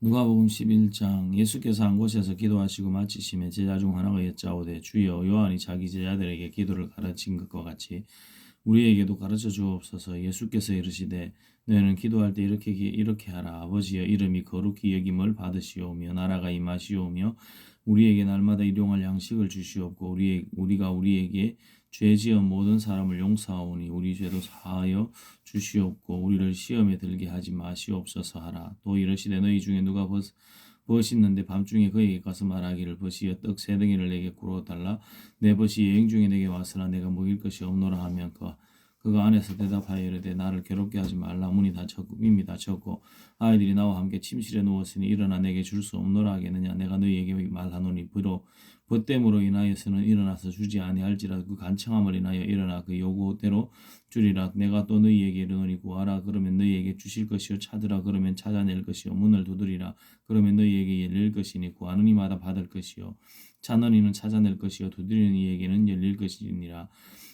누가복음 11장. 예수께서 한 곳에서 기도하시고 마치심에 제자 중 하나가 여짜오되 주여, 요한이 자기 제자들에게 기도를 가르친 것과 같이 우리에게도 가르쳐 주옵소서. 예수께서 이르시되 너희는 기도할 때 이렇게 하라. 아버지여, 이름이 거룩히 여김을 받으시오며 나라가 임하시오며 우리에게 날마다 일용할 양식을 주시옵고 우리가 우리에게 죄 지은 모든 사람을 용서하오니 우리 죄도 사하여 주시옵고 우리를 시험에 들게 하지 마시옵소서 하라. 또 이르시되 너희 중에 누가 벗이 있는데 밤중에 그에게 가서 말하기를 벗이여 떡 세 덩이를 내게 구워 달라. 내 벗이 여행 중에 내게 왔으나 내가 먹일 것이 없노라 하면 그가 안에서 대답하여 이르되 나를 괴롭게 하지 말라. 문이 닫혔고 이미 닫혔고 아이들이 나와 함께 침실에 누웠으니 일어나 내게 줄 수 없노라 하겠느냐. 내가 너희에게 말하노니 비록 벗됨으로 인하여서는 일어나서 주지 아니할지라도 그 간청함을 인하여 일어나 그 요구대로 주리라. 내가 또 너희에게 이르노니 구하라 그러면 너희에게 주실 것이요, 찾으라 그러면 찾아낼 것이요, 문을 두드리라 그러면 너희에게 열릴 것이니 구하는 이마다 받을 것이요, 찾는 이는 찾아낼 것이요, 두드리는 이에게는 열릴 것이니라.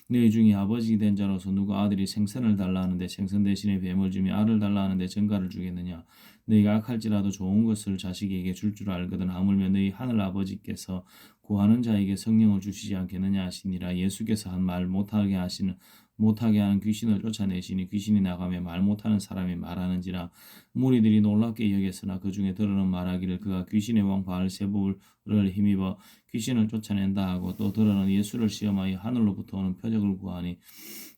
너희 중에 아버지 된 자로서 누가 아들이 생선을 달라 하는데 생선 대신에 뱀을 주며 알을 달라 하는데 전갈을 주겠느냐. 너희가 악할지라도 좋은 것을 자식에게 줄 알거든 하물며 너희 하늘 아버지께서 구하는 자에게 성령을 주시지 않겠느냐 하시니라. 예수께서 한 말 못하게 하는 귀신을 쫓아내시니 귀신이 나가며 말 못하는 사람이 말하는지라. 무리들이 놀랍게 여겼으나 그 중에 들으는 말하기를 그가 귀신의 왕 바알세불을 힘입어 귀신을 쫓아낸다 하고 또 들으는 예수를 시험하여 하늘로부터 오는 표적을 구하니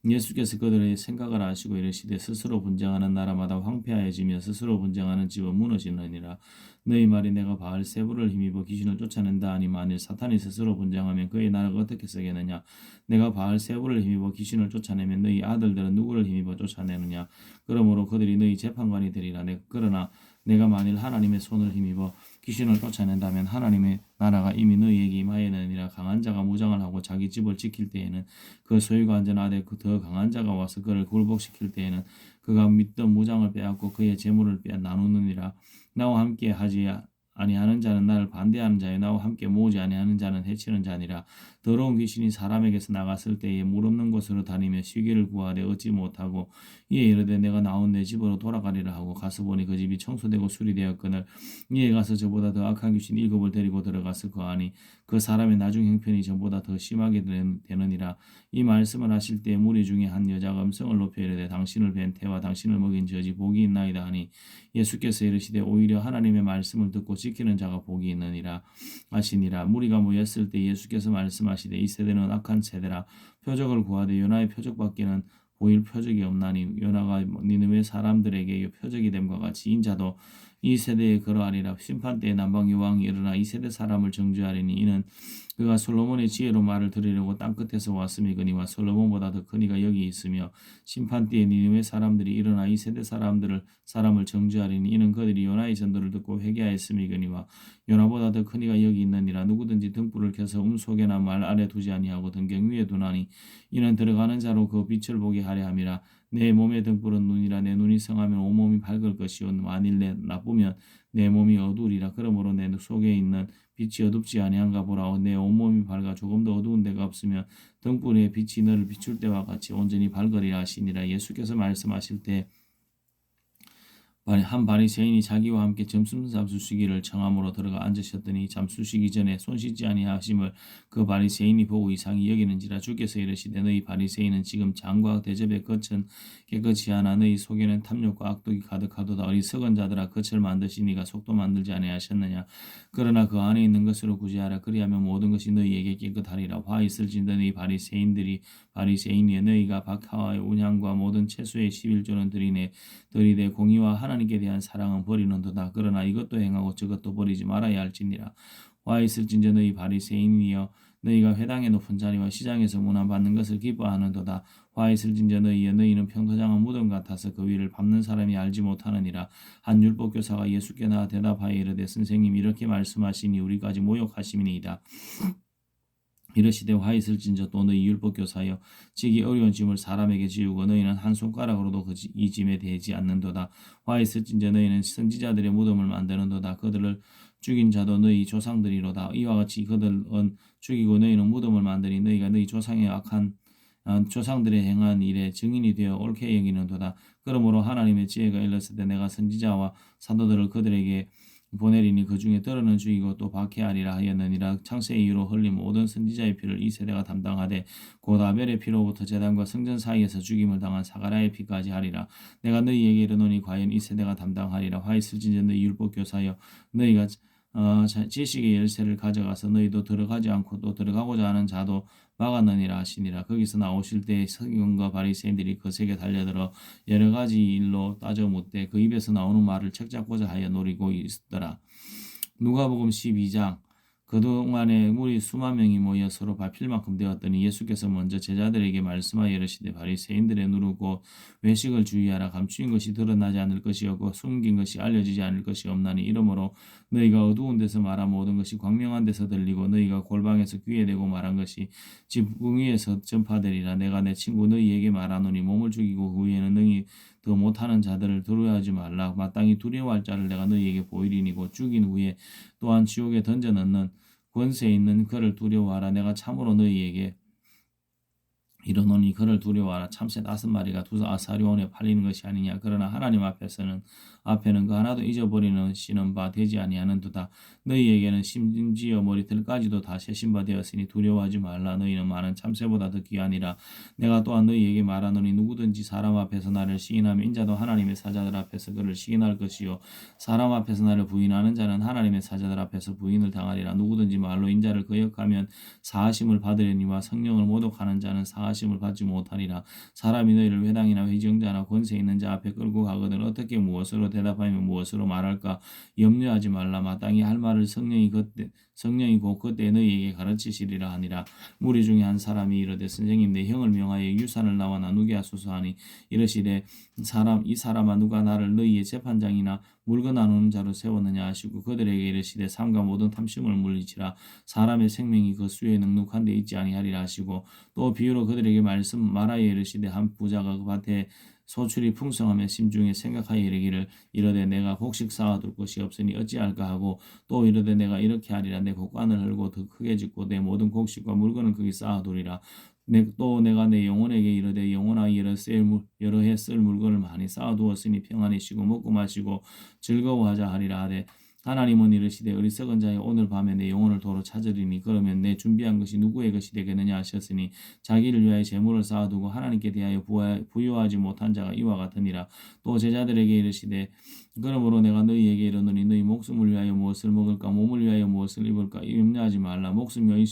예수께서 그들의 생각을 아시고 이르시되 스스로 분쟁하는 나라마다 황폐하여지며 스스로 분쟁하는 집은 무너지느니라. 너희 말이 내가 바알세불을 힘입어 귀신을 쫓아낸다 하니 만일 사탄이 스스로 분쟁하면 그의 나라가 어떻게 쓰겠느냐. 내가 바알세불을 힘입어 귀신을 쫓아내면 너희 아들들은 누구를 힘입어 쫓아내느냐. 그러므로 그들이 너희 재판관이 되리라. 그러나 내가 만일 하나님의 손을 힘입어 귀신을 쫓아낸다면 하나님의 나라가 이미 너희에게 임하였느니라. 강한 자가 무장을 하고 자기 집을 지킬 때에는 그 소유가 안전하되 더 강한 자가 와서 그를 굴복시킬 때에는 그가 믿던 무장을 빼앗고 그의 재물을 나누느니라. 나와 함께 하지 아니하는 자는 나를 반대하는 자요, 나와 함께 모으지 아니하는 자는 해치는 자니라. 더러운 귀신이 사람에게서 나갔을 때에 물 없는 곳으로 다니며 쉬기를 구하되 얻지 못하고 이에 이르되 내가 나온 내 집으로 돌아가리라 하고 가서 보니 그 집이 청소되고 수리되었거늘 이에 가서 저보다 더 악한 귀신 7을 데리고 들어갔을 거하니 그 사람의 나중 형편이 저보다 더 심하게 되느니라. 이 말씀을 하실 때 무리 중에 한 여자가 음성을 높여 이르되 당신을 뵌 태와 당신을 먹인 저지 복이 있나이다 하니 예수께서 이르시되 오히려 하나님의 말씀을 듣고 지키는 자가 복이 있느니라 하시니라. 무리가 모였을 때 예수께서 말씀하시되 이 세대는 악한 세대라. 표적을 구하되 요나의 표적밖에는 보일 표적이 없나니 요나가 니느웨 사람들에게 표적이 됨과 같이 인자도 이 세대에 그러하리라. 심판 때에 남방 여왕이 일어나 이 세대 사람을 정죄하리니 이는 그가 솔로몬의 지혜로 말을 들으려고 땅끝에서 왔음이거니와 솔로몬보다 더 큰 이가 여기 있으며 심판 때에 니느웨 사람들이 일어나 이 세대 사람을 정죄하리니 이는 그들이 요나의 전도를 듣고 회개하였음이거니와 요나보다 더 큰 이가 여기 있느니라. 누구든지 등불을 켜서 속에나 말 아래 두지 아니하고 등경 위에 두나니 이는 들어가는 자로 그 빛을 보게 하려 함이라. 내 몸의 등불은 눈이라. 내 눈이 성하면 온몸이 밝을 것이요 만일 내 나쁘면 내 몸이 어두우리라. 그러므로 내 속에 있는 빛이 어둡지 아니한가 보라. 내 온몸이 밝아 조금도 어두운 데가 없으면 등불의 빛이 너를 비출 때와 같이 온전히 밝으리라 하시니라. 예수께서 말씀하실 때 한 바리새인이 자기와 함께 점심 잠수시기를 청함으로 들어가 앉으셨더니 잠수시기 전에 손 씻지 아니하심을 그 바리새인이 보고 이상히 여기는지라. 주께서 이르시되 너희 바리새인은 지금 장과 대접의 겉은 깨끗이 하나 너희 속에는 탐욕과 악독이 가득하도다. 어리석은 자들아, 겉을 만드시니가 속도 만들지 아니하셨느냐. 그러나 그 안에 있는 것으로 구제하라. 그리하면 모든 것이 너희에게 깨끗하리라. 화 있을진데 너희 바리새인이여, 너희가 박하와의 운향과 모든 채소의 11조는 들이되 공의와 하나님께 대한 사랑은 버리는도다. 그러나 이것도 행하고 저것도 버리지 말아야 할지니라. 와 있을진저 너희 바리새인이여, 너희가 회당의 높은 자리와 시장에서 문안받는 것을 기뻐하는도다. 화 있을진저 너희는 평토장한 무덤 같아서 그 위를 밟는 사람이 알지 못하느니라. 한 율법교사가 예수께 나와 대답하여 이르되 선생님 이렇게 말씀하시니 우리까지 모욕하심이니이다. 이르시되 화 있을진저 또 너희 율법교사여, 지기 어려운 짐을 사람에게 지우고 너희는 한 손가락으로도 이 짐에 대지 않는도다. 화 있을진저 너희는 선지자들의 무덤을 만드는도다. 그들을 죽인 자도 너희 조상들이로다. 이와 같이 그들은 죽이고 너희는 무덤을 만드니 너희가 너희 조상의 악한 조상들의 행한 일에 증인이 되어 옳게 여기는도다. 그러므로 하나님의 지혜가 일렀을 때 내가 선지자와 사도들을 그들에게 보내리니 그 중에 들어는 죽이고 또 박해하리라 하였느니라. 창세의 이유로 흘린 모든 선지자의 피를 이 세대가 담당하되 곧 아벨의 피로부터 제단과 성전 사이에서 죽임을 당한 사가랴의 피까지 하리라. 내가 너희에게 이르노니 과연 이 세대가 담당하리라. 화 있을진저 너희 율법 교사여 너희가 지식의 열쇠를 가져가서 너희도 들어가지 않고 또 들어가고자 하는 자도 막았느니라 하시니라. 거기서 나오실 때 서기관과 바리새인들이 거세게 달려들어 여러 가지 일로 따져 묻되 그 입에서 나오는 말을 책잡고자 하여 노리고 있더라. 누가복음 12장. 그동안에 무리 수만 명이 모여 서로 밟힐 만큼 되었더니 예수께서 먼저 제자들에게 말씀하여 이르시되 바리새인들의 누르고 외식을 주의하라. 감추인 것이 드러나지 않을 것이었고 숨긴 것이 알려지지 않을 것이 없나니 이러므로 너희가 어두운 데서 말한 모든 것이 광명한 데서 들리고 너희가 골방에서 귀에 대고 말한 것이 집 위에서 전파되리라. 내가 내 친구 너희에게 말하노니 몸을 죽이고 그 후에는 능히 더 못하는 자들을 두려워하지 말라. 마땅히 두려워할 자를 내가 너희에게 보이리니 곧 죽인 후에 또한 지옥에 던져 넣는 권세 있는 그를 두려워하라. 내가 참으로 너희에게 이르노니 그를 두려워하라. 참새 5마리가 두 아사리온에 팔리는 것이 아니냐. 그러나 하나님 앞에는 그 하나도 잊어버리는 시는 바 되지 아니하는도다. 너희에게는 심지어 머리털까지도 다 세신 바 되었으니 두려워하지 말라. 너희는 많은 참새보다 더 귀하니라. 내가 또한 너희에게 말하노니 누구든지 사람 앞에서 나를 시인하면 인자도 하나님의 사자들 앞에서 그를 시인할 것이요 사람 앞에서 나를 부인하는 자는 하나님의 사자들 앞에서 부인을 당하리라. 누구든지 말로 인자를 거역하면 사하심을 받으려니와 성령을 모독하는 자는 사하심을 받지 못하리라. 사람이 너희를 회당이나 회정자나 권세 있는 자 앞에 끌고 가거든 어떻게 무엇으로 대답하며 무엇으로 말할까 염려하지 말라. 마땅히 할 말을 성령이 곧 그때 너희에게 가르치시리라 하니라. 무리 중에 한 사람이 이르되 선생님 내 형을 명하여 유산을 나와 나누게 하소서 하니 이르시되 이 사람아 누가 나를 너희의 재판장이나 물건 나누는 자로 세웠느냐 하시고 그들에게 이르시되 삼가 모든 탐심을 물리치라. 사람의 생명이 그 수에 넉넉한 데 있지 아니하리라 하시고 또 비유로 그들에게 말하여 이르시되 한 부자가 그 밭에 소출이 풍성하며 심중에 생각하여 이르기를 이르되 내가 곡식 쌓아둘 곳이 없으니 어찌할까 하고 또 이르되 내가 이렇게 하리라. 내 곡간을 헐고 더 크게 짓고 내 모든 곡식과 물건을 거기 쌓아두리라. 또 내가 내 영혼에게 이르되 영혼아 여러 해 쓸 물건을 많이 쌓아두었으니 평안히 쉬고 먹고 마시고 즐거워하자 하리라 하되 하나님은 이르시되 어리석은 자여 오늘 밤에 내 영혼을 도로 찾으리니 그러면 내 준비한 것이 누구의 것이 되겠느냐 하셨으니 자기를 위하여 재물을 쌓아두고 하나님께 대하여 부여하지 못한 자가 이와 같으니라. 또 제자들에게 이르시되 그러므로 내가 너희에게 이르노니 너희 목숨을 위하여 무엇을 먹을까 몸을 위하여 무엇을 입을까 염려하지 말라. 목숨이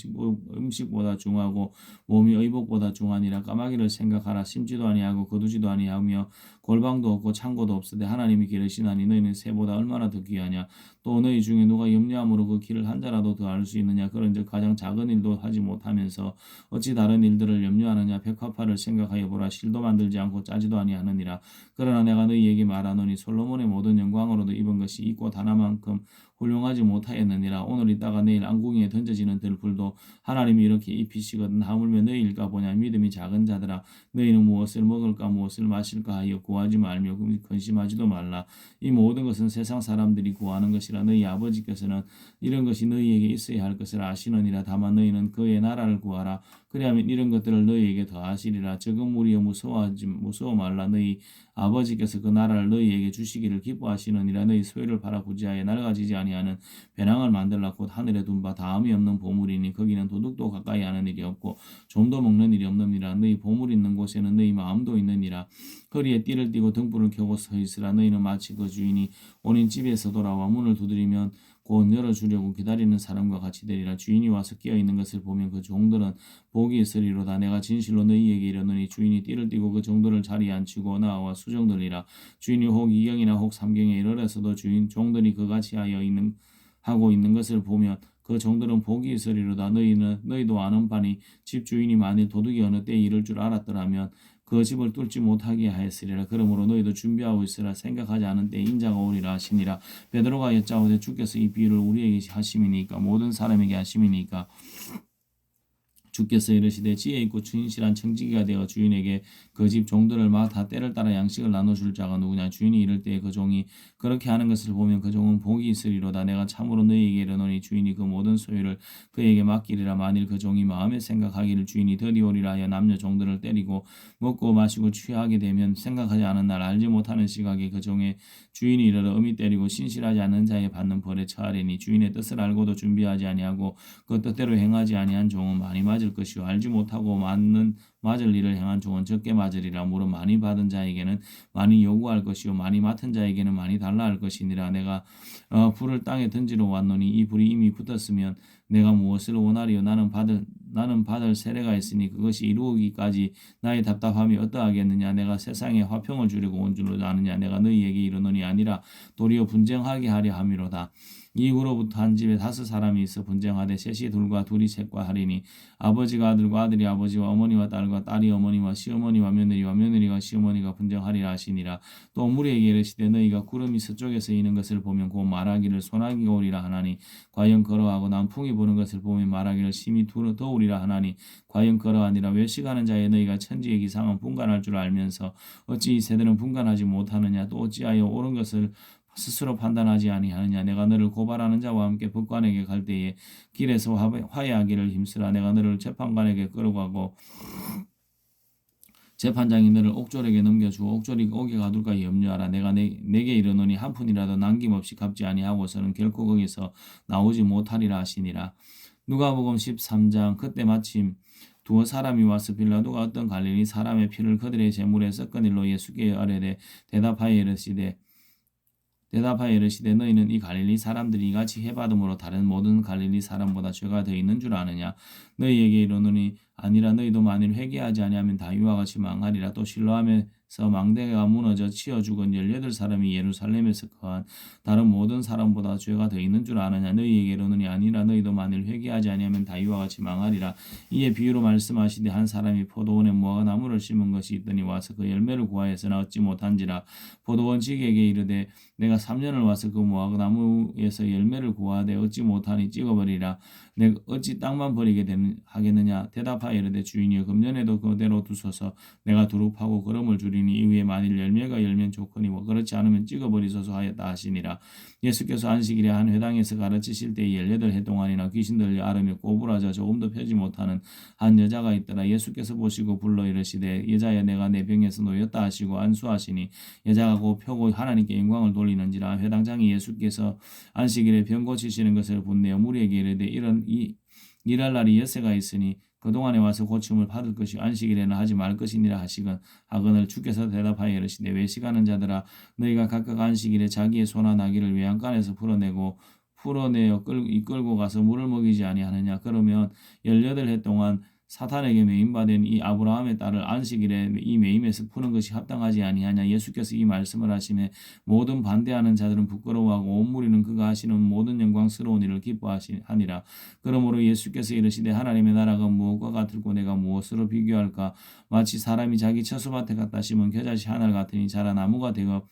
음식보다 중하고 몸이 의복보다 중하니라. 까마귀를 생각하라. 심지도 아니하고 거두지도 아니하며 골방도 없고 창고도 없으되 하나님이 기르시나니 너희는 새보다 얼마나 더 귀하냐. 또 너희 중에 누가 염려함으로 그 길을 한 자라도 더 알 수 있느냐. 그런즉 가장 작은 일도 하지 못하면서 어찌 다른 일들을 염려하느냐. 백화파를 생각하여 보라. 실도 만들지 않고 짜지도 아니하느니라. 그러나 내가 너희에게 말하노니 솔로몬의 모든 영광으로도 입은 것이 이 꽃 하나만큼 훌륭하지 못하였느니라. 오늘 있다가 내일 안궁이에 던져지는 들불도 하나님이 이렇게 입히시거든. 하물며 너희일까 보냐. 믿음이 작은 자들아 너희는 무엇을 먹을까 무엇을 마실까 하여 구하지 말며 근심하지도 말라. 이 모든 것은 세상 사람들이 구하는 것이라. 너희 아버지께서는 이런 것이 너희에게 있어야 할 것을 아시느니라. 다만 너희는 그의 나라를 구하라. 그리하면 이런 것들을 너희에게 더하시리라. 적은 무리여 무서워 말라. 너희 아버지께서 그 나라를 너희에게 주시기를 기뻐하시느니라. 너희 소유를 팔아 구제하여 낡아지지 아니하는 배낭을 만들라. 곧 하늘에 둔 바 다음이 없는 보물이니 거기는 도둑도 가까이 하는 일이 없고 좀도 먹는 일이 없느니라. 너희 보물 있는 곳에는 너희 마음도 있느니라. 허리에 띠를 띠고 등불을 켜고 서 있으라. 너희는 마치 그 주인이 오는 집에서 돌아와 문을 두드리면 곧 열어주려고 기다리는 사람과 같이 되리라. 주인이 와서 깨어있는 것을 보면 그 종들은 복이 있으리로다. 내가 진실로 너희에게 이르노니 주인이 띠를 띠고 그 종들을 자리에 앉히고 나와 수종들이라. 주인이 혹 2경이나 혹 3경에 이르러서도 종들이 그같이 하고 있는 것을 보면 그 종들은 복이 있으리로다. 너희도 아는 바니 집 주인이 만일 도둑이 어느 때에 이를 줄 알았더라면 그 집을 뚫지 못하게 하였으리라. 그러므로 너희도 준비하고 있으라. 생각하지 않은 때 인자가 오리라 하시니라. 베드로가 여짜오되 주께서 이 비유를 우리에게 하심이니까 모든 사람에게 하심이니까 주께서 이르시되 지혜 있고 진실한 청지기가 되어 주인에게 그 집 종들을 다 때를 따라 양식을 나눠줄 자가 누구냐. 주인이 이를 때에 그 종이 그렇게 하는 것을 보면 그 종은 복이 있으리로다. 내가 참으로 너희에게 이르노니 주인이 그 모든 소유를 그에게 맡기리라. 만일 그 종이 마음에 생각하기를 주인이 더디오리라 하여 남녀 종들을 때리고 먹고 마시고 취하게 되면 생각하지 않은 날 알지 못하는 시각에 그 종의 주인이 이르러 음이 때리고 신실하지 않는 자에 받는 벌에 처하리니 주인의 뜻을 알고도 준비하지 아니하고 그 뜻대로 행하지 아니한 종은 많이 맞을 것이요 알지 못하고 맞을 일을 행한 종은 적게 맞으리라. 무릇 많이 받은 자에게는 많이 요구할 것이요 많이 맡은 자에게는 많이 달라 할 것이니라. 내가 불을 땅에 던지러 왔노니 이 불이 이미 붙었으면 내가 무엇을 원하리요. 나는 받을 세례가 있으니 그것이 이루어지기까지 나의 답답함이 어떠하겠느냐. 내가 세상에 화평을 주려고 온 줄로 아느냐. 내가 너희에게 이르노니 아니라 도리어 분쟁하게 하려 함이로다. 이후로부터 한 집에 5 사람이 있어 분쟁하되 셋이 둘과 둘이 셋과 하리니 아버지가 아들과 아들이 아버지와 어머니와 딸과 딸이 어머니와 시어머니와 며느리와 며느리가 시어머니가 분쟁하리라 하시니라. 또 무리에게 이르시되 너희가 구름이 서쪽에서 이는 것을 보면 곧 말하기를 소나기가 오리라 하나니 과연 그러하고 남풍이 부는 것을 보면 말하기를 심히 더우리라 하나니 과연 그러하니라. 외식하는 자의 너희가 천지의 기상은 분간할 줄 알면서 어찌 이 새들은 분간하지 못하느냐. 또 어찌하여 옳은 것을 스스로 판단하지 아니하느냐. 내가 너를 고발하는 자와 함께 법관에게 갈 때에 길에서 화해하기를 힘쓰라. 내가 너를 재판관에게 끌어가고 재판장이 너를 옥졸에게 넘겨주어 옥졸이 옥에 가둘까 염려하라. 내가 내게 이르노니 한 푼이라도 남김없이 갚지 아니하고서는 결코 거기서 나오지 못하리라 하시니라. 누가복음 13장. 그때 마침 두 사람이 와서 빌라도가 어떤 갈릴리 사람의 피를 그들의 제물에 섞은 일로 예수께 아뢰되 대답하여 이르시되 너희는 이 갈릴리 사람들이 이같이 해받음으로 다른 모든 갈릴리 사람보다 죄가 더 있는 줄 아느냐. 너희에게 이르노니 아니라 너희도 만일 회개하지 아니하면 다 이와 같이 망하리라. 또 실로암에서 망대가 무너져 치어 죽은 18사람이 예루살렘에서 거한 다른 모든 사람보다 죄가 더 있는 줄 아느냐. 너희에게 이르노니 아니라 너희도 만일 회개하지 아니하면 다 이와 같이 망하리라. 이에 비유로 말씀하시되 한 사람이 포도원에 무화과 나무를 심은 것이 있더니 와서 그 열매를 구하였으나 얻지 못한지라. 포도원 지기에게 이르되 내가 3년을 와서 그 무화과 나무에서 열매를 구하되 얻지 못하니 찍어버리라. 내가 어찌 땅만 버리게 하겠느냐. 대답하여 이르되 주인이여 금년에도 그대로 두소서. 내가 두루 파고 거름을 주리니 이후에 만일 열매가 열면 좋거니와 그렇지 않으면 찍어버리소서 하였다 하시니라. 예수께서 안식일에 한 회당에서 가르치실 때에 18해 동안이나 귀신들을 앓으며 꼬부라져 조금도 펴지 못하는 한 여자가 있더라. 예수께서 보시고 불러 이르시되 여자여 내가 내 병에서 놓였다 하시고 안수하시니 여자가 곧 펴고 하나님께 영광을 돌리는지라. 회당장이 예수께서 안식일에 병 고치시는 것을 본내어 무리에게 이르되 일할 날이 엿새가 있으니 그동안에 와서 고침을 받을 것이 안식일에는 하지 말 것이니라 하거늘 주께서 대답하여 이르시되 외식하는 자들아 너희가 각각 안식일에 자기의 소나 나귀를 외양간에서 풀어내어 이끌고 가서 물을 먹이지 아니하느냐. 그러면 18해 동안 사탄에게 매임받은 이 아브라함의 딸을 안식일에 이 매임에서 푸는 것이 합당하지 아니하냐. 예수께서 이 말씀을 하시매 모든 반대하는 자들은 부끄러워하고 온 무리는 그가 하시는 모든 영광스러운 일을 기뻐하니라. 그러므로 예수께서 이르시되 하나님의 나라가 무엇과 같을고 내가 무엇으로 비교할까. 마치 사람이 자기 처소밭에 갖다 심은 겨자씨 하나 같으니 자라 나무가 되어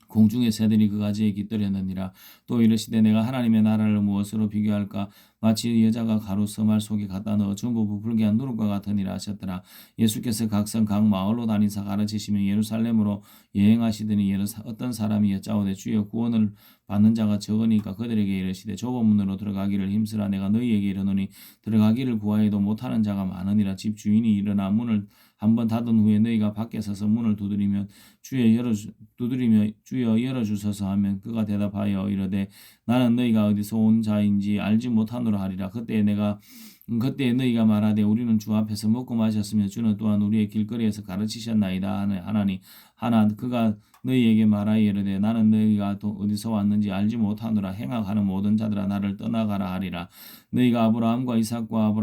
공중의 새들이 그 가지에 깃들였느니라. 또 이르시되 내가 하나님의 나라를 무엇으로 비교할까. 마치 여자가 가루 서말 속에 갖다 넣어 전부 부풀게 한 누룩과 같으니라 하셨더라. 예수께서 각성 각 마을로 다니사 가르치시며 예루살렘으로 여행하시더니 어떤 사람이 여짜오되 주여 구원을 받는 자가 적으니까 그들에게 이르시되 좁은 문으로 들어가기를 힘쓰라. 내가 너희에게 이르노니 들어가기를 구하여도 못하는 자가 많으니라. 집 주인이 일어나 문을 한번 닫은 후에 너희가 밖에 서서 문을 두드리며 주여 열어주소서 하면 그가 대답하여 이르되 나는 너희가 어디서 온 자인지 알지 못하노라 하리라. 그때 너희가 말하되 우리는 주 앞에서 먹고 마셨으며 주는 또한 우리의 길거리에서 가르치셨나이다 하나 그가 너희에게 말하여 이르되 나는 너희가 어디서 왔는지 알지 못하노라. 행악하는 모든 자들아 나를 떠나가라 하리라. 너희가 아브라함과 이삭과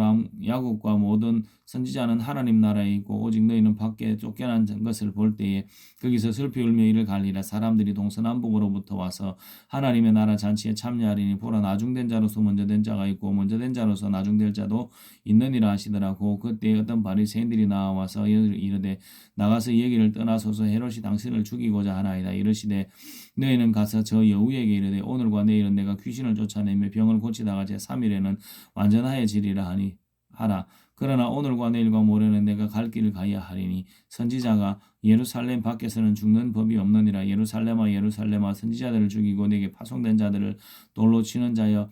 야곱과 모든 선지자는 하나님 나라에 있고 오직 너희는 밖에 쫓겨난 것을 볼 때에 거기서 슬피 울며 이를 갈리라. 사람들이 동서남북으로부터 와서 하나님의 나라 잔치에 참여하리니 보라 나중된 자로서 먼저된 자가 있고 먼저된 자로서 나중될 자도 있느니라 하시더라고. 그때 어떤 바리새인들이 나와서 이르되 나가서 이 얘기를 떠나소서. 헤롯이 당신을 죽이고자 하나이다. 이르시되 너희는 가서 저 여우에게 이르되 오늘과 내일은 내가 귀신을 쫓아내며 병을 고치다가 제3일에는 완전하여지리라 하라. 그러나 오늘과 내일과 모레는 내가 갈 길을 가야 하리니 선지자가 예루살렘 밖에서는 죽는 법이 없느니라. 예루살렘아 예루살렘아 선지자들을 죽이고 내게 파송된 자들을 돌로 치는 자여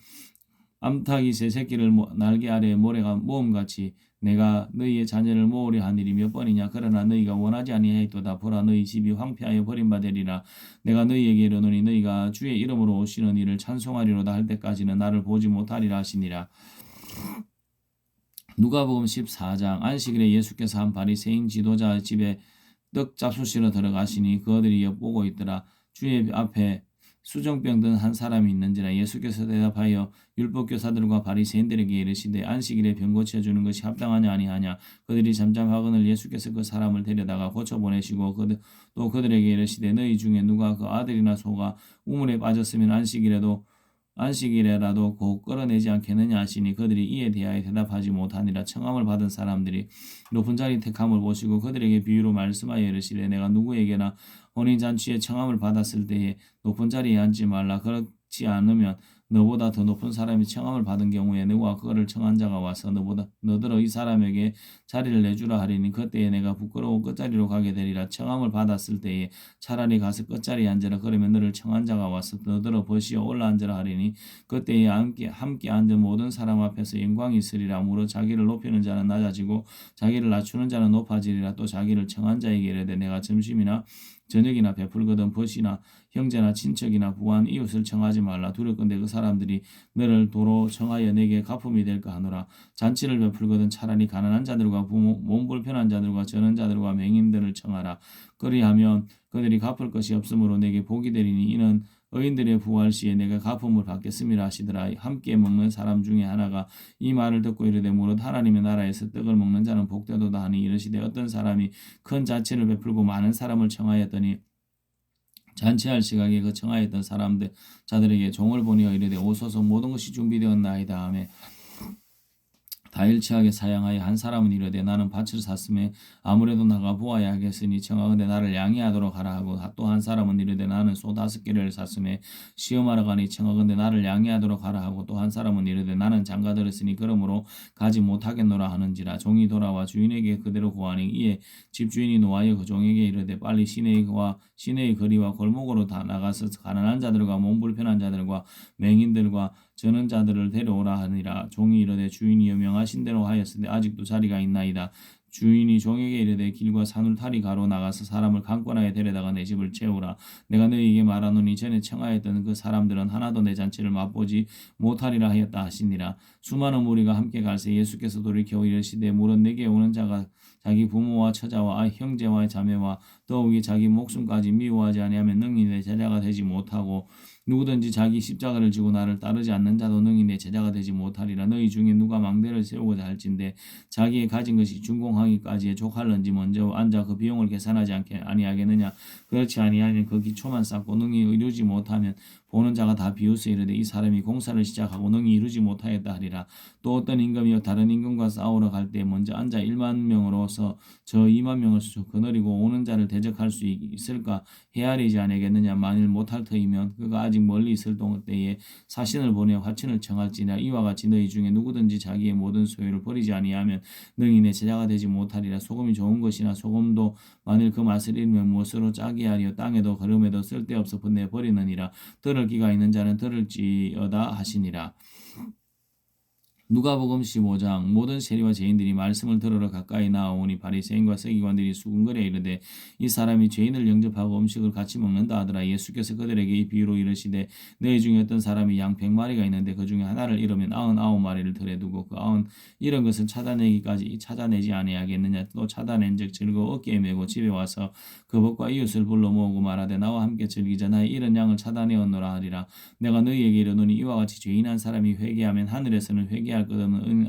암탉이 새 새끼를 날개 아래에 모래가 모음같이 내가 너희의 자녀를 모으려 한 일이 몇 번이냐. 그러나 너희가 원하지 아니하였도다. 보라 너희 집이 황폐하여 버림받으리라. 내가 너희에게 이르노니 너희가 주의 이름으로 오시는 이를 찬송하리로다 할 때까지는 나를 보지 못하리라 하시니라. 누가복음 14장. 안식일에 예수께서 한 바리새인 지도자 집에 떡 잡수시러 들어가시니 그들이 엿보고 있더라. 주의 앞에 수정병 든 한 사람이 있는지라. 예수께서 대답하여 율법교사들과 바리새인들에게 이르시되 안식일에 병 고쳐 주는 것이 합당하냐 아니하냐. 그들이 잠잠하거늘 예수께서 그 사람을 데려다가 고쳐 보내시고 또 그들에게 이르시되 너희 중에 누가 그 아들이나 소가 우물에 빠졌으면 안식일에라도 곧 끌어내지 않겠느냐 하시니 그들이 이에 대하여 대답하지 못하니라. 청함을 받은 사람들이 높은 자리 택함을 보시고 그들에게 비유로 말씀하여 이르시되 내가 누구에게나 혼인잔치에 청함을 받았을 때에 높은 자리에 앉지 말라. 그렇지 않으면 너보다 더 높은 사람이 청함을 받은 경우에 너와 그를 청한 자가 와서 너더러 이 사람에게 자리를 내주라 하리니 그때에 내가 부끄러워 끝자리로 가게 되리라. 청함을 받았을 때에 차라리 가서 끝자리에 앉으라. 그러면 너를 청한 자가 와서 너더러 버시어 올라 앉으라 하리니 그때에 함께 앉은 모든 사람 앞에서 영광이 있으리라. 무릇 자기를 높이는 자는 낮아지고 자기를 낮추는 자는 높아지리라. 또 자기를 청한 자에게 이르되 내가 점심이나 저녁이나 베풀거든 벗이나 형제나 친척이나 부한 이웃을 청하지 말라. 두렵건대 그 사람들이 너를 도로 청하여 내게 갚음이 될까 하노라. 잔치를 베풀거든 차라리 가난한 자들과 몸 불편한 자들과 저는 자들과 맹인들을 청하라. 그리하면 그들이 갚을 것이 없으므로 내게 복이 되리니 이는 의인들의 부활 시에 내가 갚음을 받겠음이라 하시더라. 함께 먹는 사람 중에 하나가 이 말을 듣고 이르되 무릇 하나님의 나라에서 떡을 먹는 자는 복되도다 하니 이르시되 어떤 사람이 큰 잔치를 베풀고 많은 사람을 청하였더니 잔치할 시각에 그 청하였던 자들에게 종을 보내어 이르되 오소서 모든 것이 준비되었나이다 하매 다일치하게 사양하여 한 사람은 이르되 나는 밭을 샀음에 아무래도 나가 보아야 하겠으니 청하건대 나를 양해하도록 하라 하고 또 한 사람은 이르되 나는 소 5개를 샀음에 시험하러 가니 청하건대 나를 양해하도록 하라 하고 또 한 사람은 이르되 나는 장가들었으니 그러므로 가지 못하겠노라 하는지라. 종이 돌아와 주인에게 그대로 고하니 이에 집주인이 노하여 그 종에게 이르되 빨리 시내의 거리와 골목으로 다 나가서 가난한 자들과 몸 불편한 자들과 맹인들과 저는 자들을 데려오라 하니라. 종이 이르되 주인이여 명하신 대로 하였으되 아직도 자리가 있나이다. 주인이 종에게 이르되 길과 산울타리 가로 나가서 사람을 강권하여 데려다가 내 집을 채우라. 내가 너희에게 말하노니 전에 청하였던 그 사람들은 하나도 내 잔치를 맛보지 못하리라 하였다 하시니라. 수많은 무리가 함께 갈새 예수께서 돌이켜 이르시되 물은 내게 오는 자가 자기 부모와 처자와 형제와 자매와 더욱이 자기 목숨까지 미워하지 아니하면 능히 내 제자가 되지 못하고 누구든지 자기 십자가를 지고 나를 따르지 않는 자도 능히 내 제자가 되지 못하리라. 너희 중에 누가 망대를 세우고자 할진대 자기의 가진 것이 준공하기까지에 족할런지 먼저 앉아 그 비용을 계산하지 아니하겠느냐. 그렇지 아니하면 그 기초만 쌓고 능히 이루지 못하면 보는 자가 다 비웃어 이르되 이 사람이 공사를 시작하고 능히 이루지 못하였다 하리라. 또 어떤 임금이여 다른 임금과 싸우러 갈 때 먼저 앉아 1만 명으로서 저 2만 명을 거느리고 오는 자를 대적할 수 있을까 헤아리지 아니하겠느냐. 만일 못할 터이면 그가 아직 멀리 있을 때에 사신을 보내 화친을 청할지나 이와 같이 너희 중에 누구든지 자기의 모든 소유를 버리지 아니하면 능히 내 제자가 되지 못하리라. 소금이 좋은 것이나 소금도 만일 그 맛을 잃으면 무엇으로 짜게 하리요. 땅에도 거름에도 쓸데없어 분내 버리느니라. 들을 귀가 있는 자는 들을지어다 하시니라. 누가복음 15장. 모든 세리와 죄인들이 말씀을 들으러 가까이 나아오니 바리새인과 서기관들이 수군거려 이르되 이 사람이 죄인을 영접하고 음식을 같이 먹는다 하더라. 예수께서 그들에게 이 비유로 이르시되 너희 중에 어떤 사람이 양 100마리가 있는데 그 중에 하나를 잃으면 99마리를 들에 두고 그 잃은 것을 찾아내기까지 찾아내지 아니하겠느냐. 또 찾아낸즉 즐거워 어깨에 메고 집에 와서 그것과 이웃을 불러 모으고 말하되 나와 함께 즐기자. 나의 잃은 양을 찾아내었노라 하리라. 내가 너희에게 이르노니 이와 같이 죄인한 사람이 회개하면 하늘에서는 회개할 것 없는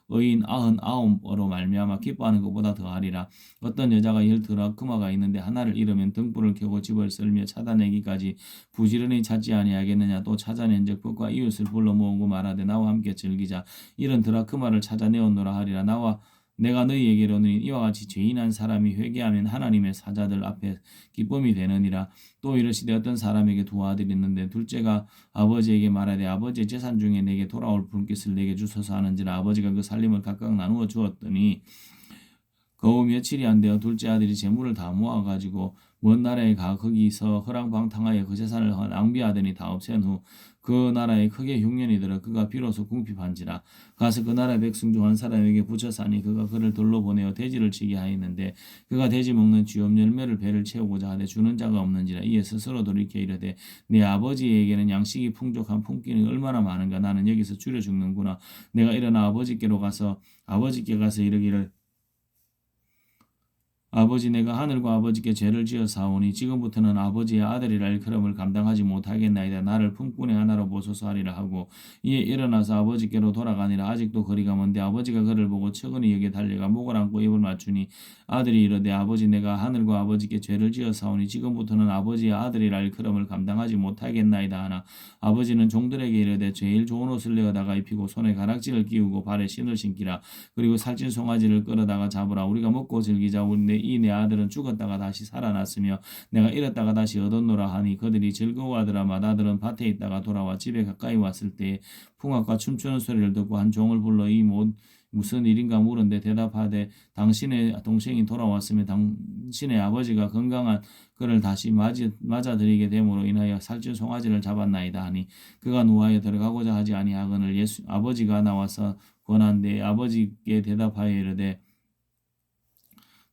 의인 99으로 말미암아 기뻐하는 것보다 더하리라. 어떤 여자가 10드라크마가 있는데 하나를 잃으면 등불을 켜고 집을 썰며 찾아내기까지 부지런히 찾지 아니하겠느냐. 또 찾아낸즉 그것과 이웃을 불러 모으고 말하되 나와 함께 즐기자. 이런 드라크마를 찾아내었노라 하리라. 내가 너희에게 이르노니 이와 같이 죄인한 사람이 회개하면 하나님의 사자들 앞에 기쁨이 되느니라. 또 이르시되 어떤 사람에게 두 아들이 있는데 둘째가 아버지에게 말하되 아버지의 재산 중에 내게 돌아올 분깃을 내게 주소서 하는지라. 아버지가 그 살림을 각각 나누어 주었더니 겨우 며칠이 안 되어 둘째 아들이 재물을 다 모아가지고 먼 나라에 가 거기서 허랑방탕하여 그 재산을 낭비하더니 다 없앤 후 그 나라에 크게 흉년이 들어 그가 비로소 궁핍한지라. 가서 그 나라 백성 중 한 사람에게 붙여사니 그가 그를 돌로 보내어 돼지를 치게 하였는데 그가 돼지 먹는 쥐염 열매를 배를 채우고자 하되 주는 자가 없는지라. 이에 스스로 돌이켜 이르되 내 아버지에게는 양식이 풍족한 품기는 얼마나 많은가. 나는 여기서 줄여 죽는구나. 내가 일어나 아버지께 가서 이르기를 아버지 내가 하늘과 아버지께 죄를 지어 사오니 지금부터는 아버지의 아들이라 일컬음을 감당하지 못하겠나이다. 나를 품꾼의 하나로 보소서 하리라 하고 이에 일어나서 아버지께로 돌아가니라. 아직도 거리가 먼데 아버지가 그를 보고 측은히 여기에 달려가 목을 안고 입을 맞추니 아들이 이르되 아버지 내가 하늘과 아버지께 죄를 지어 사오니 지금부터는 아버지의 아들이라 일컬음을 감당하지 못하겠나이다 하나 아버지는 종들에게 이르되 제일 좋은 옷을 내어다가 입히고 손에 가락지를 끼우고 발에 신을 신기라. 그리고 살찐 송아지를 끌어다가 잡으라. 우리가 먹고 즐기자. 이 내 아들은 죽었다가 다시 살아났으며 내가 잃었다가 다시 얻었노라 하니 그들이 즐거워하더라. 맏아들은 밭에 있다가 돌아와 집에 가까이 왔을 때에 풍악과 춤추는 소리를 듣고 한 종을 불러 무슨 일인가 물은데 대답하되 당신의 동생이 돌아왔으며 당신의 아버지가 건강한 그를 다시 맞아들이게 됨으로 인하여 살찐 송아지를 잡았나이다 하니 그가 누하여 들어가고자 하지 아니하거늘 아버지가 나와서 권한데 아버지께 대답하여 이르되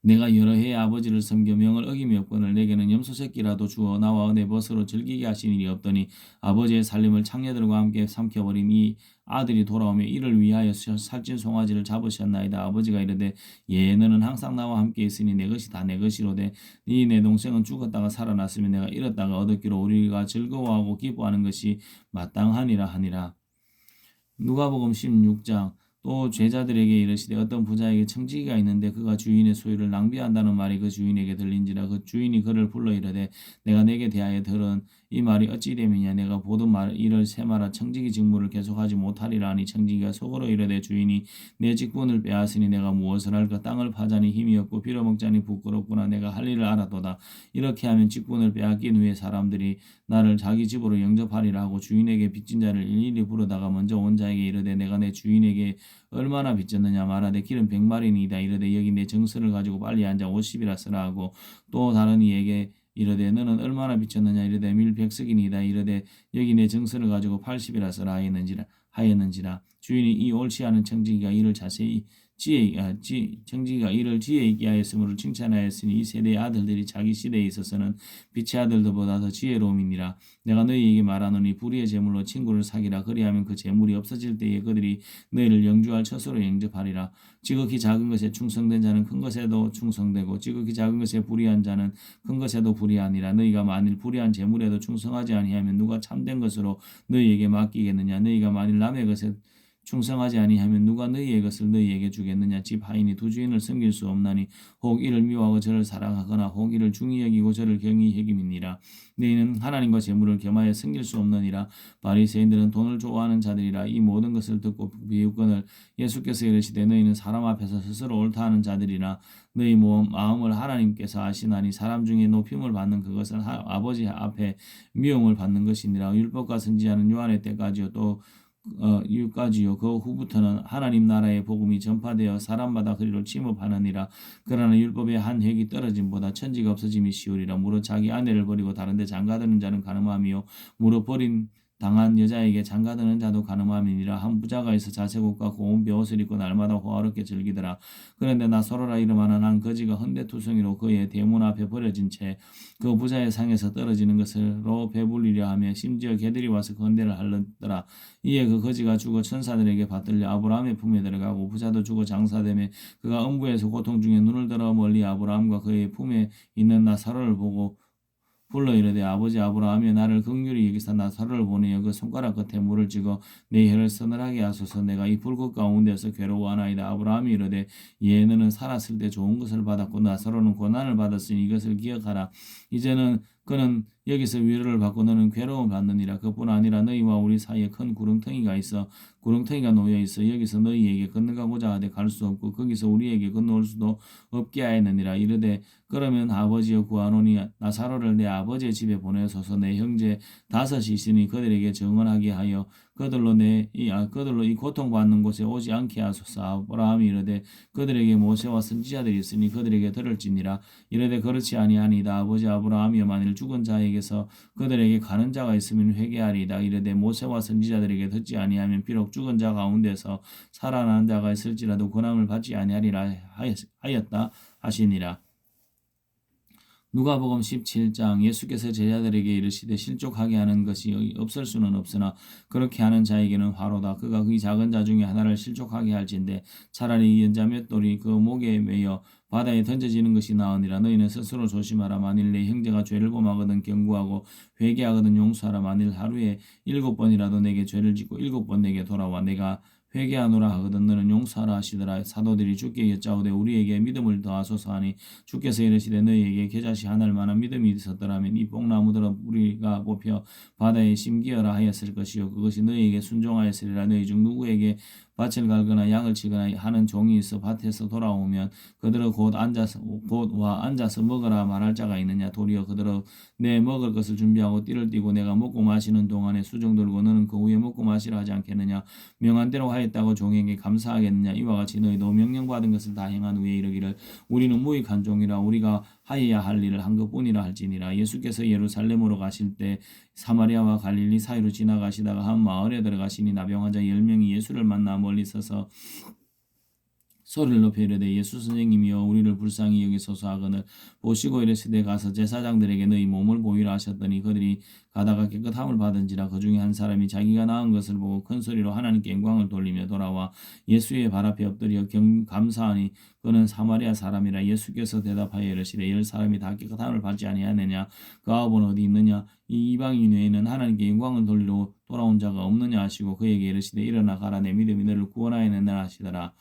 내가 여러 해의 아버지를 섬겨 명을 어김이 없거늘 내게는 염소 새끼라도 주어 나와 내 벗으로 즐기게 하신 일이 없더니 아버지의 살림을 창녀들과 함께 삼켜버린 이 아들이 돌아오며 이를 위하여 살찐 송아지를 잡으셨나이다. 아버지가 이르되 예 너는 항상 나와 함께 있으니 내 것이 다 내 것이로되 이 내 동생은 죽었다가 살아났으며 내가 잃었다가 얻었기로 우리가 즐거워하고 기뻐하는 것이 마땅하니라 하니라. 누가복음 16장. 또 제자들에게 이르시되 어떤 부자에게 청지기가 있는데 그가 주인의 소유를 낭비한다는 말이 그 주인에게 들린지라. 그 주인이 그를 불러 이르되 내가 내게 대하여 들은 이 말이 어찌 됨이냐. 내가 보던 이를 세마라 청지기 직무를 계속하지 못하리라 하니 청지기가 속으로 이르되 주인이 내 직분을 빼앗으니 내가 무엇을 할까. 땅을 파자니 힘이 없고 빌어먹자니 부끄럽구나. 내가 할 일을 알아도다. 이렇게 하면 직분을 빼앗긴 후에 사람들이 나를 자기 집으로 영접하리라 하고 주인에게 빚진 자를 일일이 부르다가 먼저 온 자에게 이르되 내가 내 주인에게 얼마나 빚졌느냐. 말하되 기름 100마리니이다. 이르되 여기 내 정서를 가지고 빨리 앉아 50이라 쓰라 하고 또 다른 이에게 이르되 너는 얼마나 빚졌느냐. 이르되 밀 100석이니이다. 이르되 여기 내 정서를 가지고 80이라 쓰라 하였는지라. 주인이 이 옳지 않은 청지기가 이를 청지기가 이를 지혜 있게 하였으므로 칭찬하였으니 이 세대의 아들들이 자기 시대에 있어서는 빛의 아들들보다 더 지혜로움이니라. 내가 너희에게 말하노니 불의의 재물로 친구를 사기라. 그리하면 그 재물이 없어질 때에 그들이 너희를 영주할 처소로 영접하리라. 지극히 작은 것에 충성된 자는 큰 것에도 충성되고 지극히 작은 것에 불의한 자는 큰 것에도 불의하니라. 너희가 만일 불의한 재물에도 충성하지 아니하면 누가 참된 것으로 너희에게 맡기겠느냐. 너희가 만일 남의 것에 충성하지 아니하면 누가 너희의 것을 너희에게 주겠느냐. 집 하인이 두 주인을 섬길 수 없나니 혹 이를 미워하고 저를 사랑하거나 혹 이를 중히 여기고 저를 경히 여김이니라. 너희는 하나님과 재물을 겸하여 섬길 수 없느니라. 바리새인들은 돈을 좋아하는 자들이라. 이 모든 것을 듣고 비웃거늘 예수께서 이르시되 너희는 사람 앞에서 스스로 옳다 하는 자들이라. 너희 마음을 하나님께서 아시나니 사람 중에 높임을 받는 그것은 아버지 앞에 미움을 받는 것이니라. 율법과 선지자는 요한의 때까지요 또 이까지요 그 후부터는 하나님 나라의 복음이 전파되어 사람마다 그리로 침입하느니라. 그러나 율법의 한 획이 떨어짐보다 천지가 없어짐이 쉬우리라. 무릇 자기 아내를 버리고 다른 데 장가드는 자는 가늠하며 무릇 버린 당한 여자에게 장가드는 자도 가늠함이니라. 한 부자가 있어 자색옷과 고운 베옷을 입고 날마다 호화롭게 즐기더라. 그런데 나사로라 이름하는 한 거지가 헌데투성이로 그의 대문 앞에 버려진 채 그 부자의 상에서 떨어지는 것으로 배불리려 하며 심지어 개들이 와서 건대를 할렀더라. 이에 그 거지가 죽어 천사들에게 받들려 아브라함의 품에 들어가고 부자도 죽어 장사되매 그가 음부에서 고통 중에 눈을 들어 멀리 아브라함과 그의 품에 있는 나사로를 보고 불러 이르되 아버지 아브라함이 나를 긍휼히 여기사 나사로를 보내어 그 손가락 끝에 물을 찍어 내 혀를 서늘하게 하소서. 내가 이 불꽃 가운데서 괴로워하나이다. 아브라함이 이르되 예 너는 살았을 때 좋은 것을 받았고 나사로는 고난을 받았으니 이것을 기억하라. 이제는 그는 여기서 위로를 받고 너는 괴로움을 받느니라. 그뿐 아니라 너희와 우리 사이에 큰 구렁텅이가 놓여 있어 여기서 너희에게 건너가고자 하되 갈 수 없고 거기서 우리에게 건너올 수도 없게 하였느니라. 이르되 그러면 아버지여 구하노니 나사로를 내 아버지의 집에 보내소서. 내 형제 다섯이 있으니 그들에게 정언하게 하여 그들로 이 고통받는 곳에 오지 않게 하소서. 아브라함이 이르되 그들에게 모세와 선지자들이 있으니 그들에게 들을지니라. 이르되 그렇지 아니하니이다. 아버지 아브라함이여 만일 죽은 자에게서 그들에게 가는 자가 있으면 회개하리이다. 이르되 모세와 선지자들에게 듣지 아니하면 비록 죽은 자 가운데서 살아난 자가 있을지라도 권함을 받지 아니하리라 하였다 하시니라. 누가복음 17장 예수께서 제자들에게 이르시되 실족하게 하는 것이 없을 수는 없으나 그렇게 하는 자에게는 화로다. 그가 그 작은 자 중에 하나를 실족하게 할진대 차라리 연자 몇 돌이 그 목에 매여 바다에 던져지는 것이 나으니라. 너희는 스스로 조심하라. 만일 내 형제가 죄를 범하거든 경고하고 회개하거든 용서하라. 만일 하루에 7번이라도 내게 죄를 짓고 7번 내게 돌아와 내가 회개하노라 하거든 너는 용서하라 하시더라. 사도들이 주께 여짜오되 우리에게 믿음을 더하소서 하니 주께서 이르시되 너희에게 겨자씨 하나를 만한 믿음이 있었더라면 이 뽕나무들은 우리가 뽑혀 바다에 심기어라 하였을 것이요 그것이 너희에게 순종하였으리라. 너희 중 누구에게 밭을 갈거나 양을 치거나 하는 종이 있어 밭에서 돌아오면 그들은 곧 와 앉아서 먹으라 말할 자가 있느냐. 도리어 그들은 내 먹을 것을 준비하고 띠를 띠고 내가 먹고 마시는 동안에 수종 들고 너는 그 후에 먹고 마시라 하지 않겠느냐. 명한 대로 하였다고 종에게 감사하겠느냐. 이와 같이 너희도 명령받은 것을 다 행한 후에 이르기를 우리는 무익한 종이라 우리가 하여야 할 일을 한 것뿐이라 할지니라. 예수께서 예루살렘으로 가실 때 사마리아와 갈릴리 사이로 지나가시다가 한 마을에 들어가시니 나병 환자 10명이 예수를 만나 멀리 서서 소리를 높여 이르되 예수 선생님이여 우리를 불쌍히 여기소서 하거늘 보시고 이르시되 가서 제사장들에게 너희 몸을 보이라 하셨더니 그들이 가다가 깨끗함을 받은지라. 그 중에 한 사람이 자기가 낳은 것을 보고 큰 소리로 하나님께 영광을 돌리며 돌아와 예수의 발 앞에 엎드려 감사하니 그는 사마리아 사람이라. 예수께서 대답하여 이르시되 10사람이 다 깨끗함을 받지 아니하느냐. 그 아홉은 어디 있느냐. 이 이방인 외에는 하나님께 영광을 돌리러 돌아온 자가 없느냐 하시고 그에게 이르시되 일어나 가라 내 믿음이 너를 구원하였느니라 하시더라.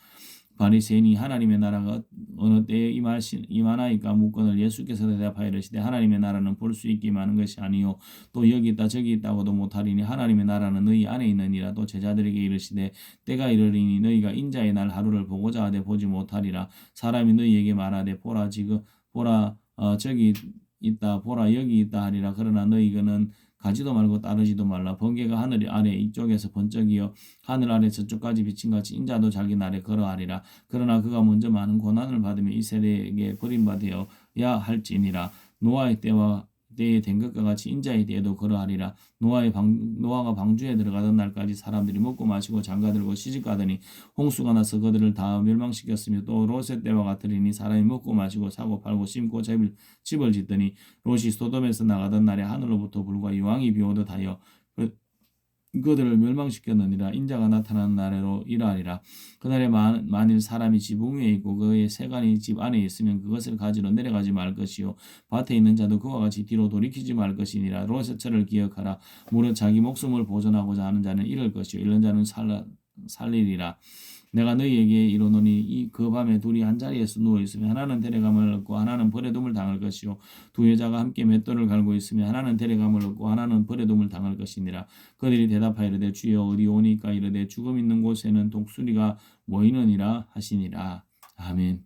바리새인이 하나님의 나라가 어느 때에 임하나이까 묻거늘 예수께서 대답하여 이르시되 하나님의 나라는 볼 수 있기만 하는 것이 아니요 또 여기 있다 저기 있다고도 못하리니 하나님의 나라는 너희 안에 있느니라. 또 제자들에게 이르시되 때가 이르리니 너희가 인자의 날 하루를 보고자 하되 보지 못하리라. 사람이 너희에게 말하되 보라 저기 있다 보라 여기 있다 하리라. 그러나 너희는 가지도 말고 따르지도 말라. 번개가 하늘 아래 이쪽에서 번쩍이어 하늘 아래 저쪽까지 비친 같이 인자도 자기 날에 걸어하리라. 그러나 그가 먼저 많은 고난을 받으며 이 세대에게 버림받아야 할지니라. 노아의 때에 된 것과 같이 인자의 때에도 그러하리라. 노아가 방주에 들어가던 날까지 사람들이 먹고 마시고 장가들고 시집가더니 홍수가 나서 그들을 다 멸망시켰으며 또 롯의 때와 같으리니 사람이 먹고 마시고 사고 팔고 심고 집을 짓더니 롯이 소돔에서 나가던 날에 하늘로부터 불과 유황이 비오듯 하여 그들을 멸망시켰느니라. 인자가 나타나는 날에로 이러하리라. 그날에 만일 사람이 지붕 위에 있고 그의 세간이 집 안에 있으면 그것을 가지러 내려가지 말 것이요 밭에 있는 자도 그와 같이 뒤로 돌이키지 말 것이니라. 롯의 철을 기억하라. 무릇 자기 목숨을 보존하고자 하는 자는 잃을 것이요 잃는 자는 살리리라. 내가 너희에게 이르노니 그 밤에 둘이 한 자리에서 누워 있으면 하나는 데려감을 얻고 하나는 버려둠을 당할 것이요 두 여자가 함께 맷돌을 갈고 있으면 하나는 데려감을 얻고 하나는 버려둠을 당할 것이니라. 그들이 대답하여 이르되 주여 어디 오니까. 이르되 죽음 있는 곳에는 독수리가 모이느니라 하시니라. 아멘.